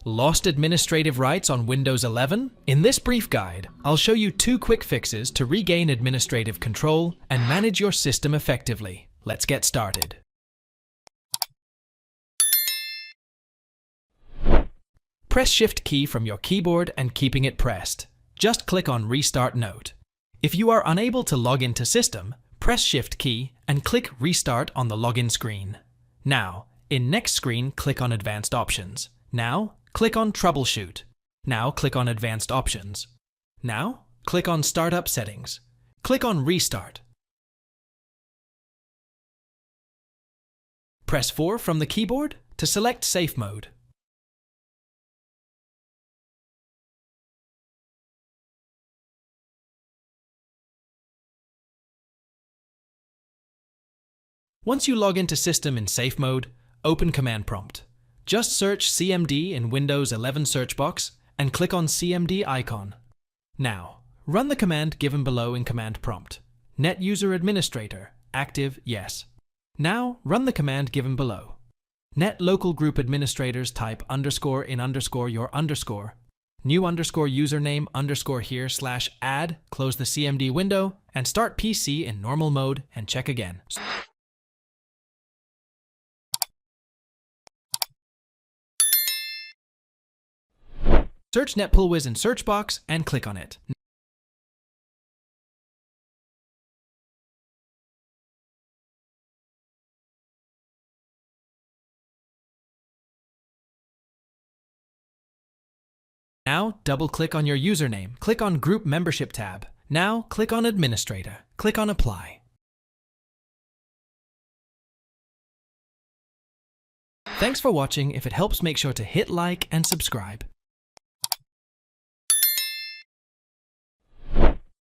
Lost administrative rights on Windows 11? In this brief guide, I'll show you 2 quick fixes to regain administrative control and manage your system effectively. Let's get started. Press Shift key from your keyboard and keeping it pressed. Just click on Restart Note. If you are unable to log into System, press Shift key and click Restart on the login screen. Now, in next screen, click on Advanced Options. Now, click on Troubleshoot. Now, click on Advanced Options. Now, click on Startup Settings. Click on Restart. Press 4 from the keyboard to select Safe Mode. Once you log into System in Safe Mode, open Command Prompt. Just search CMD in Windows 11 search box and click on CMD icon. Now, run the command given below in Command Prompt. Net User Administrator, active, yes. Now, run the command given below. Net Local Group Administrators type underscore in underscore your underscore. New underscore username underscore here slash add, close the CMD window, and start PC in normal mode and check again. Search NetPoolWiz in search box and click on it. Now, double-click on your username. Click on Group Membership tab. Now, click on Administrator. Click on Apply. Thanks for watching. If it helps, make sure to hit like and subscribe.